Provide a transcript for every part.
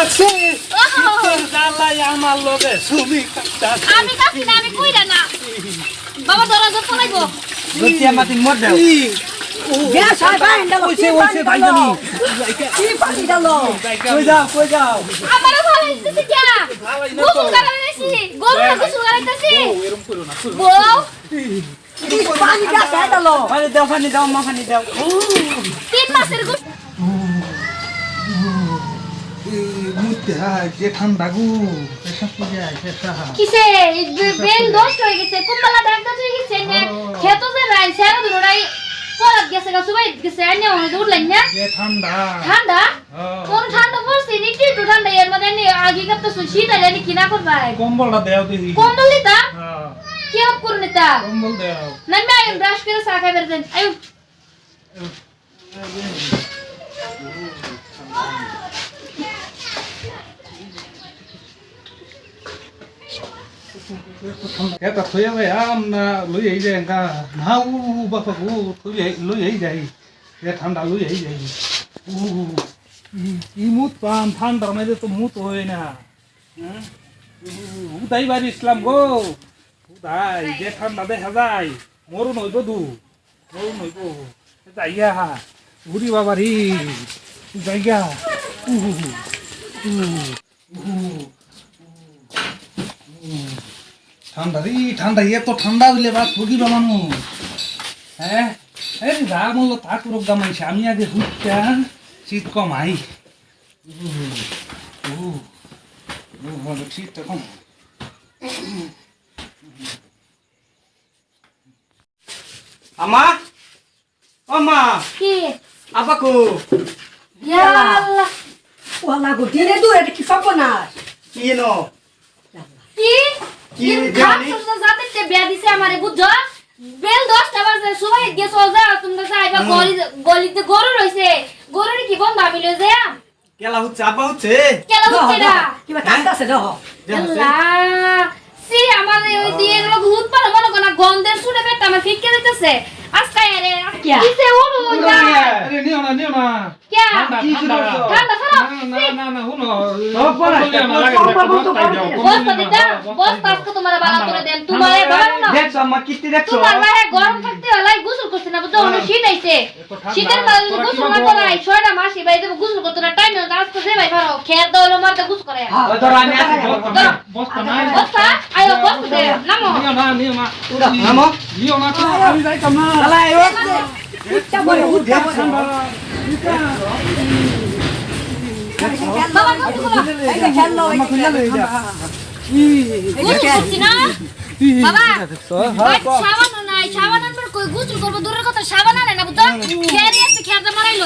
কাটতাছে শীতের জ্বালায় আমার লগে ছবি কাটতাছে আমি কাছি না আমি কইরা না বাবা দরজা ফলাইবো বলছি আমাকে মর দাও গ্যাস হয় ভাই এন্ডা ওইছে ওইছে ভাই জানি কি পানি ডালো কই যাও আমারও ফলাইতেছি কি গোসল করাইতেছি গরু গোসল করাইতেছি এরকম করো না বউ কি পানি গ্যাস হয় ডালো পানি দাও মা পানি দাও 3 মাসের গোসল মুতে যে ঠান্ডা গো এসব কি যায় সেটা কিসে বেন দোস্ত হয়ে গেছে কুম্বালা ডাক্তার হয়ে গেছে না খেতো যে রাই সারা দুরাই পরাত গেছে গা সবাই গেছে আনে ওনে উঠলেন না যে ঠান্ডা ঠান্ডা কোন ঠান্ডা পড়ছে নি একটু ঠান্ডা এর মধ্যে নি আগে কত শীত আইলে নি কিনা করবা কম্বলটা দাও দেখি কম্বল দিতা হ্যাঁ কি অপ করুন তা কম্বল দাও না না ব্রাশ করে চা খাই বেরতেন আয়ু এটা থয়ে ভাই না লই এই যায় না না বাবা গো থয়ে লই এই যায় এ ঠান্ডা লই এই যায় ই মুত পাম ঠান্ডার মধ্যে তো মুত হয় না উদাই বাড়ি ইসলাম গো উদাই যে ঠান্ডা দেখা যায় মরুন হইব দু মরুন হইব যাইয়া ঘুরি বাবারি জায়গা ঠান্ডা রে ঠান্ডা এত ঠান্ডা হইলে বাদ ভুগিবা মানুষ হ্যাঁ এই যা বললো তা করব গামাইছে আমি আগে হুইটা শীত কমাই শীতটা কম আমা ও মা কি আবাকু ইয়া আল্লাহ ওলা গো দিনে দূরে কি সপনাস কি নো কি কি খান জানি? সুন্দর জাতে তে বিয়া দিছে আমারে বুঝছো বেল 10টা বাজে সবাই গেছো যা তোমরা যাইবা গলিতে গরু রইছে গরুর কি বন্ধ আমি লই যা কেলা হচ্ছে আবা হচ্ছে কেলা হচ্ছে না কিবা কাটতাছে দাও আল্লাহ সি আমারে ওই দিয়ে এগুলো ভূত পারে মনে কোনা গন্ধের শুনে পেট আমার ফিটকে দিতেছে আজকে আরে কিসে ওড়ো যা আরে নিও না কে কি শুরু হলো? ঠান্ডা খারাপ না হুনো সব পড়াই, বস্তা দিতা বস্তা আজকে তোমার বালা করে দেন তোমারে বালা না দেখছো আম্মা কিত্তি দেখছো তোমার বাইরে গরম থাকতে হলাই গোসল করতে না বুঝছো অনেক শীত আইছে শীতের মাঝে যদি গোসল না করাই 6টা মাসি বাইরে গোসল করতে না টাইম না আজকে যে ভাই পারো খের দৌড় মারতে গোসল করে ওই ধরো আমি আসি বস্তা নাই বস্তা আয়ো বস্তা দে নামো নিও না নামো নিও না তো আমি যাইতাম না আলা এই উঠটা বলে উঠটা বলে বাবা গোসল করো এই খেললো এই খেললো গোসল করছি না বাবা সাবান নাই সাবান আনবার কই গোসল করব দূরের কথা সাবান আনে না বুঝছো খেরি আছে খেরটা মারাইলো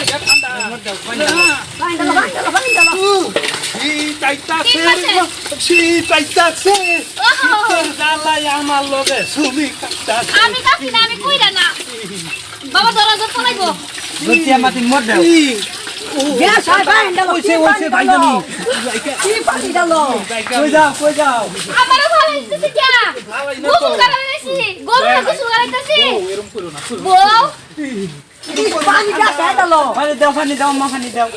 আমার লগে ছবি কাটতাছে আমি কাছি না আমি কইরা না বাবা দরজা ফলাইবো বলছি আমাকে মর দাও গ্যাস হয় ভাই এন্ডা ওইছে ওইছে ভাই জানি কি পানি ডালো কই যাও আমারও ফলাইতেছি কি গোসল করাইতেছি গরু গোসল করাইতেছি এরকম করো না বউ কি পানি গ্যাস হয় ডালো পানি দাও মা পানি দাও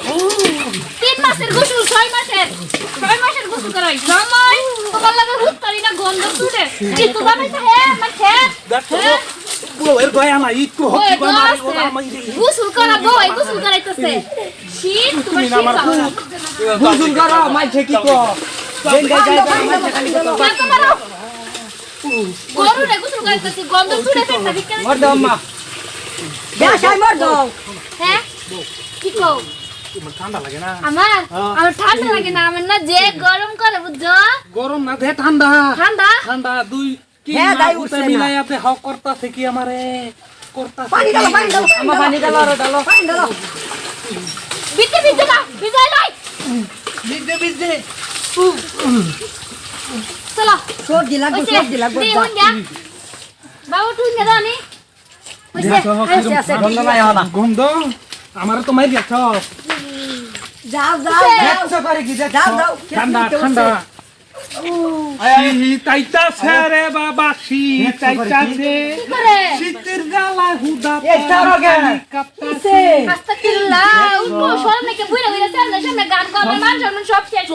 3 মাসের গোসল 6 মাসের গোসল করাই জামাই তোমার লাগে হুত করি না গন্ধ ছুটে কি তো জামাইছে হে মাছে দেখো বউ এর গয়া না ইট কো হকি বা মারি ওরা মাইরে গোসল করা বউ এই গোসল করাইতেছে শীত তোমার তুমি না আমার শীত বুঝুন করো মাইছে কি কো দেন যাই মাইছে খালি কত গরু রে গোসল করাইতেছি গন্ধ ছুটে পেটটা ভিক্ষা মর দাও আম্মা গ্যাস হয় মর দাও হ্যাঁ কি কও তোমার ঠান্ডা লাগে না আমার ঠান্ডা লাগে না আমার না যে গরম করে বুঝছো গরম না দে ঠান্ডা ঠান্ডা ঠান্ডা দুই কি হ্যাঁ, না দাই উতে উঠছে না। মিলাইতে হক করতাছে কি আমারে করতাছে পানি ডালো আম্মা পানি দাও আর ডালো পানি ডালো বিতে না বিজয় লাই বিজে চলো সর্দি লাগবে সর্দি লাগবে দি হন গা বাবু তুই না জানি আছে আছে গন্ধ নাই হলা গন্ধ আমারে তো মাইর গেছ যাও যাও দেখছো করে কি যাও যাও ঠান্ডা ঠান্ডা তাইতাছে রে বাবা শীত তাইতাছে কি করে শীতের জ্বালা হুদা এই তারকে কাঁপতাছে আস্তাগফিরুল্লাহ উঠো সরম নাকি বুইরা বুইরা সামনে সামনে গান করবে মান সম্মান সব শেষ